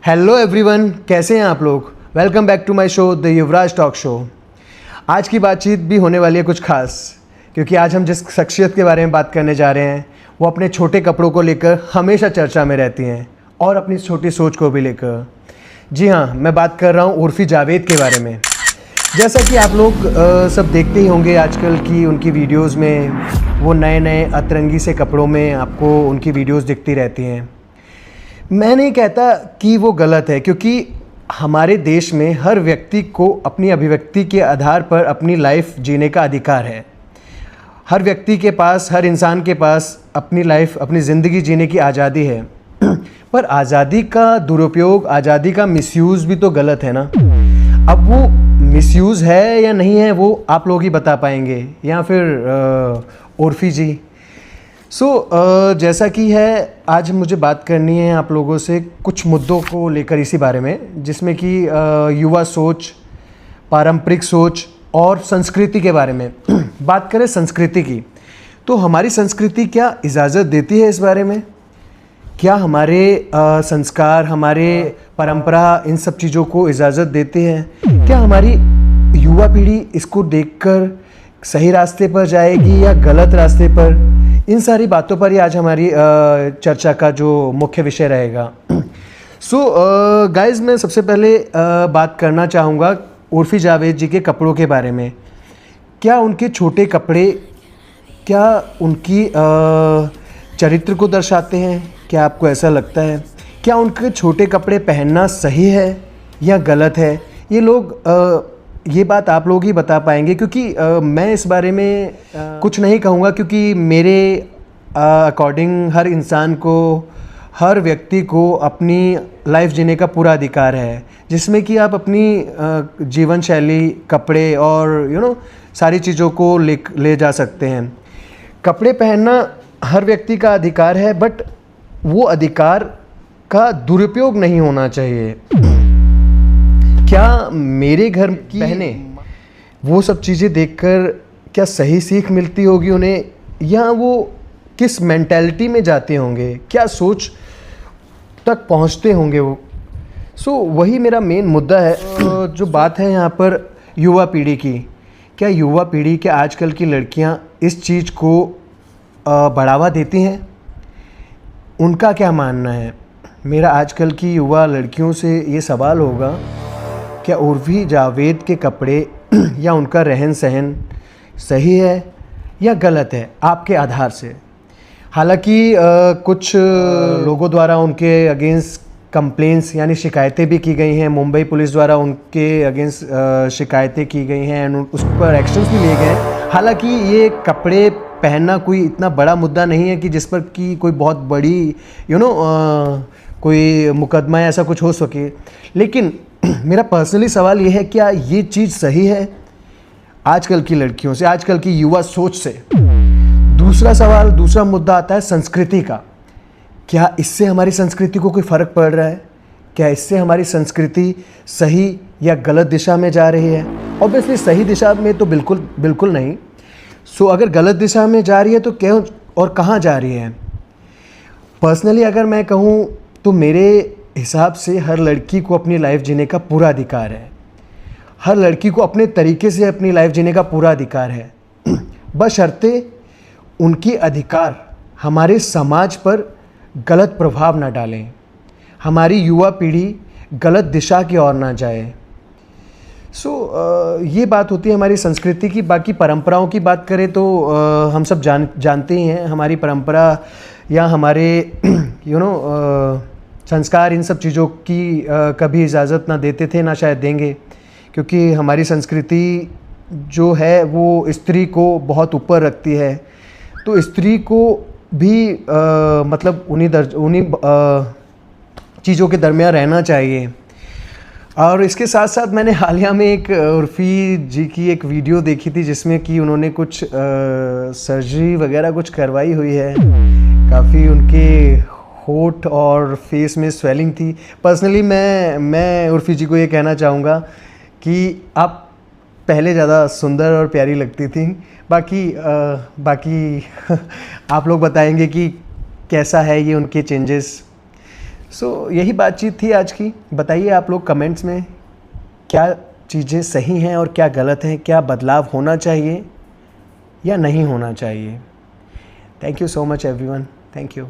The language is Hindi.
हेलो एवरीवन, कैसे हैं आप लोग। Welcome back to my show the Yuvraj talk show. आज की बातचीत भी होने वाली है कुछ खास, क्योंकि आज हम जिस शख्सियत के बारे में बात करने जा रहे हैं वो अपने छोटे कपड़ों को लेकर हमेशा चर्चा में रहती हैं और अपनी छोटी सोच को भी लेकर। जी हाँ, मैं बात कर रहा हूँ उर्फ़ी जावेद के बारे में। जैसा कि आप लोग सब देखते ही होंगे आजकल की उनकी वीडियोस में, वो नए नए अतरंगी से कपड़ों में आपको उनकी वीडियोस दिखती रहती हैं। मैं नहीं कहता कि वो गलत है, क्योंकि हमारे देश में हर व्यक्ति को अपनी अभिव्यक्ति के आधार पर अपनी लाइफ जीने का अधिकार है। हर व्यक्ति के पास, हर इंसान के पास अपनी लाइफ, अपनी ज़िंदगी जीने की आज़ादी है। पर आज़ादी का दुरुपयोग, आज़ादी का मिसयूज़ भी तो गलत है ना। अब वो मिसयूज़ है या नहीं है वो आप लोग ही बता पाएंगे, या फिर उर्फ़ी जी। जैसा कि है, आज मुझे बात करनी है आप लोगों से कुछ मुद्दों को लेकर इसी बारे में, जिसमें कि युवा सोच, पारंपरिक सोच और संस्कृति के बारे में। बात करें संस्कृति की, तो हमारी संस्कृति क्या इजाज़त देती है इस बारे में? क्या हमारे संस्कार, हमारे परंपरा इन सब चीज़ों को इजाज़त देते हैं? क्या हमारी युवा पीढ़ी इसको देखकर सही रास्ते पर जाएगी या गलत रास्ते पर? इन सारी बातों पर ही आज हमारी चर्चा का जो मुख्य विषय रहेगा। गाइज़, मैं सबसे पहले बात करना चाहूँगा उर्फ़ी जावेद जी के कपड़ों के बारे में। क्या उनके छोटे कपड़े, क्या उनकी चरित्र को दर्शाते हैं? क्या आपको ऐसा लगता है? क्या उनके छोटे कपड़े पहनना सही है या गलत है? ये बात आप लोग ही बता पाएंगे, क्योंकि मैं इस बारे में कुछ नहीं कहूँगा, क्योंकि मेरे अकॉर्डिंग हर इंसान को, हर व्यक्ति को अपनी लाइफ जीने का पूरा अधिकार है, जिसमें कि आप अपनी जीवन शैली, कपड़े और सारी चीज़ों को ले जा सकते हैं। कपड़े पहनना हर व्यक्ति का अधिकार है, बट वो अधिकार का दुरुपयोग नहीं होना चाहिए। क्या मेरे घर की बहने वो सब चीज़ें देखकर क्या सही सीख मिलती होगी उन्हें, या वो किस मेंटालिटी में जाते होंगे, क्या सोच तक पहुंचते होंगे वो? वही मेरा मेन मुद्दा है। जो बात है यहाँ पर युवा पीढ़ी की, क्या युवा पीढ़ी, क्या आजकल की लड़कियाँ इस चीज़ को बढ़ावा देती हैं? उनका क्या मानना है? मेरा आजकल की युवा लड़कियों से ये सवाल होगा, क्या उर्फ़ी जावेद के कपड़े या उनका रहन सहन सही है या गलत है आपके आधार से? हालांकि कुछ लोगों द्वारा उनके अगेंस्ट कंप्लेंट्स यानी शिकायतें भी की गई हैं। मुंबई पुलिस द्वारा उनके अगेंस्ट शिकायतें की गई हैं, उस पर एक्शंस भी लिए गए हैं। हालांकि ये कपड़े पहनना कोई इतना बड़ा मुद्दा नहीं है कि जिस पर कि कोई बहुत बड़ी कोई मुकदमा या ऐसा कुछ हो सके। लेकिन मेरा पर्सनली सवाल ये है, क्या ये चीज़ सही है आजकल की लड़कियों से, आजकल की युवा सोच से? दूसरा मुद्दा आता है संस्कृति का। क्या इससे हमारी संस्कृति को कोई फ़र्क पड़ रहा है? क्या इससे हमारी संस्कृति सही या गलत दिशा में जा रही है? ऑब्वियसली सही दिशा में तो बिल्कुल नहीं। अगर गलत दिशा में जा रही है तो क्यों और कहाँ जा रही है? पर्सनली अगर मैं कहूँ तो मेरे हिसाब से हर लड़की को अपनी लाइफ जीने का पूरा अधिकार है। हर लड़की को अपने तरीके से अपनी लाइफ जीने का पूरा अधिकार है, बशर्ते उनकी अधिकार हमारे समाज पर गलत प्रभाव ना डालें, हमारी युवा पीढ़ी गलत दिशा की ओर ना जाए। ये बात होती है हमारी संस्कृति की। बाकी परंपराओं की बात करें तो हम सब जानते ही हैं, हमारी परंपरा या हमारे संस्कार इन सब चीज़ों की कभी इजाज़त ना देते थे, ना शायद देंगे, क्योंकि हमारी संस्कृति जो है वो स्त्री को बहुत ऊपर रखती है। तो स्त्री को भी मतलब उन्हीं चीज़ों के दरमियान रहना चाहिए। और इसके साथ साथ मैंने हालिया में एक उर्फ़ी जी की एक वीडियो देखी थी, जिसमें कि उन्होंने कुछ सर्जरी वगैरह कुछ करवाई हुई है। काफ़ी उनके होठ और फेस में स्वेलिंग थी। पर्सनली मैं उर्फ़ी जी को ये कहना चाहूँगा कि आप पहले ज़्यादा सुंदर और प्यारी लगती थी। बाकी आप लोग बताएंगे कि कैसा है ये उनके चेंजेस। सो यही बातचीत थी आज की। बताइए आप लोग कमेंट्स में क्या चीज़ें सही हैं और क्या गलत हैं, क्या बदलाव होना चाहिए या नहीं होना चाहिए। Thank you so much everyone, thank you.